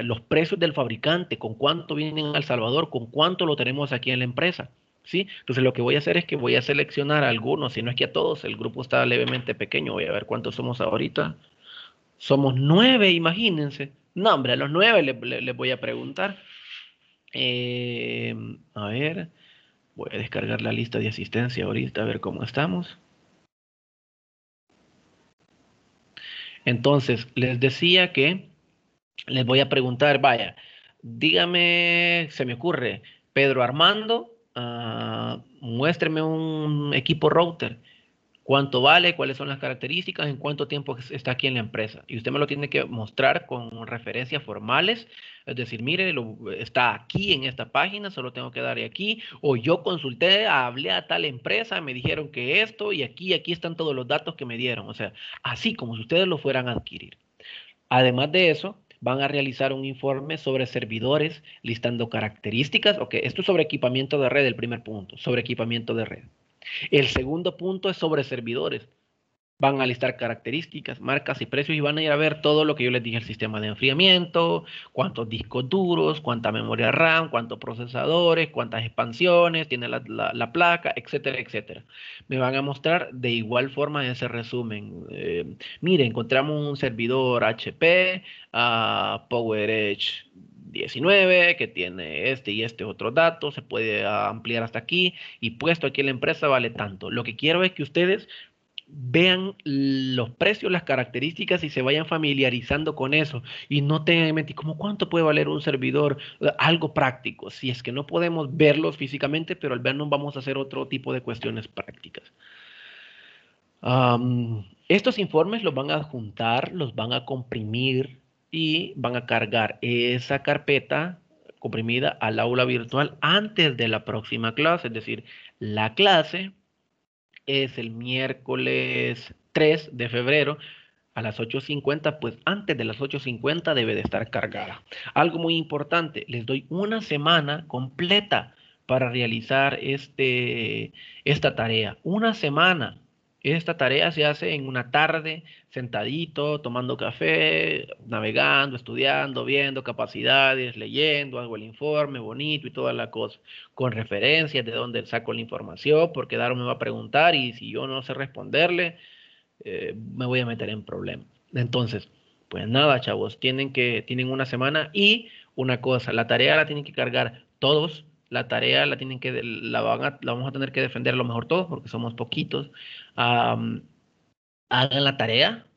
los precios del fabricante, con cuánto vienen a El Salvador, con cuánto lo tenemos aquí en la empresa. ¿Sí? Entonces lo que voy a hacer es que voy a seleccionar a algunos, si no es que a todos, el grupo está levemente pequeño, voy a ver cuántos somos ahorita. Somos 9, imagínense. No, hombre, a los 9 les voy a preguntar. A ver, voy a descargar la lista de asistencia ahorita, a ver cómo estamos. Entonces, les decía que les voy a preguntar, vaya, dígame, se me ocurre, Pedro Armando, muéstreme un equipo router. ¿Cuánto vale? ¿Cuáles son las características? ¿En cuánto tiempo está aquí en la empresa? Y usted me lo tiene que mostrar con referencias formales. Es decir, mire, está aquí en esta página, solo tengo que darle aquí. O yo consulté, hablé a tal empresa, me dijeron que esto y aquí están todos los datos que me dieron. O sea, así como si ustedes lo fueran a adquirir. Además de eso, van a realizar un informe sobre servidores, listando características. Ok, esto es sobre equipamiento de red, el primer punto, sobre equipamiento de red. El segundo punto es sobre servidores. Van a listar características, marcas y precios y van a ir a ver todo lo que yo les dije, el sistema de enfriamiento, cuántos discos duros, cuánta memoria RAM, cuántos procesadores, cuántas expansiones, tiene la placa, etcétera, etcétera. Me van a mostrar de igual forma ese resumen. Mire, encontramos un servidor HP, PowerEdge 19 que tiene este y este otro dato, se puede ampliar hasta aquí y puesto aquí en la empresa vale tanto. Lo que quiero es que ustedes vean los precios, las características y se vayan familiarizando con eso y no tengan en mente como cuánto puede valer un servidor, algo práctico, si es que no podemos verlos físicamente, pero al vernos vamos a hacer otro tipo de cuestiones prácticas. Estos informes los van a juntar, los van a comprimir y van a cargar esa carpeta comprimida al aula virtual antes de la próxima clase, es decir, la clase es el miércoles 3 de febrero a las 8:50, pues antes de las 8:50 debe de estar cargada. Algo muy importante, les doy una semana completa para realizar esta tarea. Una semana. Esta tarea se hace en una tarde, sentadito, tomando café, navegando, estudiando, viendo capacidades, leyendo, hago el informe bonito y toda la cosa, con referencias de dónde saco la información, porque Daro me va a preguntar y si yo no sé responderle, me voy a meter en problemas. Entonces, pues nada, chavos, tienen una semana y una cosa, la tarea la tienen que cargar todos, la tarea la tienen que, la vamos a tener que defender a lo mejor todos porque somos poquitos. Am, Hagan la tarea,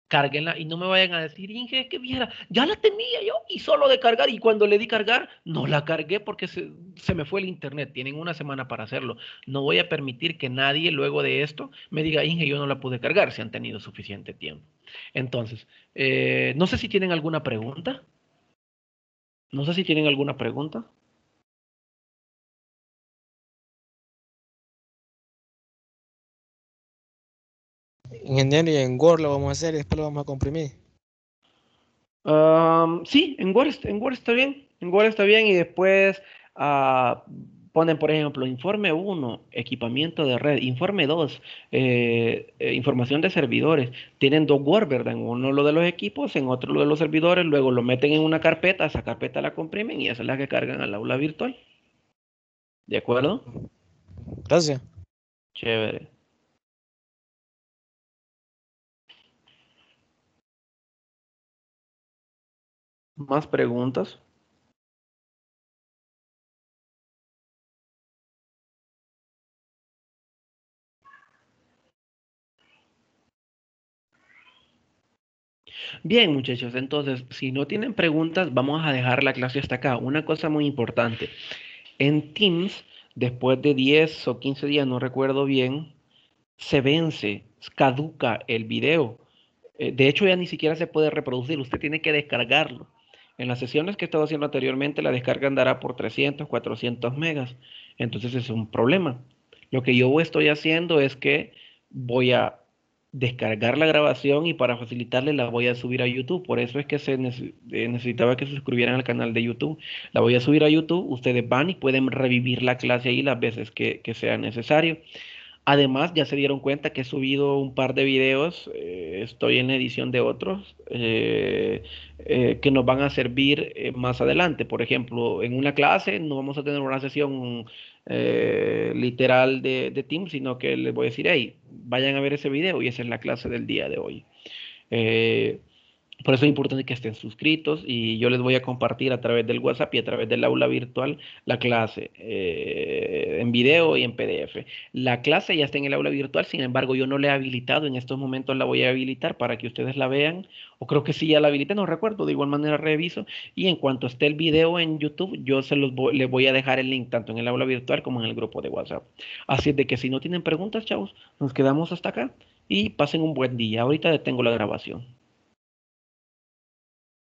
cárguenla y no me vayan a decir, Inge, que viera, ya la tenía yo y solo de cargar y cuando le di cargar, no la cargué porque se me fue el internet. Tienen una semana para hacerlo. No voy a permitir que nadie luego de esto me diga, Inge, yo no la pude cargar si han tenido suficiente tiempo. Entonces, no sé si tienen alguna pregunta. No sé si tienen alguna pregunta. Ingeniero, y en Word lo vamos a hacer y después lo vamos a comprimir. Sí, en Word está bien. En Word está bien y después ponen, por ejemplo, informe uno, equipamiento de red, informe 2, información de servidores. Tienen dos Word, ¿verdad? En uno lo de los equipos, en otro lo de los servidores, luego lo meten en una carpeta, esa carpeta la comprimen y esa es la que cargan al aula virtual. ¿De acuerdo? Gracias. Chévere. ¿Más preguntas? Bien, muchachos, entonces, si no tienen preguntas, vamos a dejar la clase hasta acá. Una cosa muy importante. En Teams, después de 10 o 15 días, no recuerdo bien, se vence, caduca el video. De hecho, ya ni siquiera se puede reproducir, usted tiene que descargarlo. En las sesiones que he estado haciendo anteriormente, la descarga andará por 300, 400 megas. Entonces es un problema. Lo que yo estoy haciendo es que voy a descargar la grabación y para facilitarle la voy a subir a YouTube. Por eso es que necesitaba que se suscribieran al canal de YouTube. La voy a subir a YouTube. Ustedes van y pueden revivir la clase ahí las veces que sea necesario. Además, ya se dieron cuenta que he subido un par de videos, estoy en edición de otros que nos van a servir más adelante. Por ejemplo, en una clase no vamos a tener una sesión literal de Teams, sino que les voy a decir, hey, vayan a ver ese video y esa es la clase del día de hoy. Eh, por eso es importante que estén suscritos y yo les voy a compartir a través del WhatsApp y a través del aula virtual la clase en video y en PDF. La clase ya está en el aula virtual, sin embargo yo no la he habilitado, en estos momentos la voy a habilitar para que ustedes la vean, o creo que sí ya la habilité, no recuerdo, de igual manera reviso y en cuanto esté el video en YouTube yo les voy a dejar el link tanto en el aula virtual como en el grupo de WhatsApp. Así es de que si no tienen preguntas, chavos, nos quedamos hasta acá y pasen un buen día. Ahorita detengo la grabación.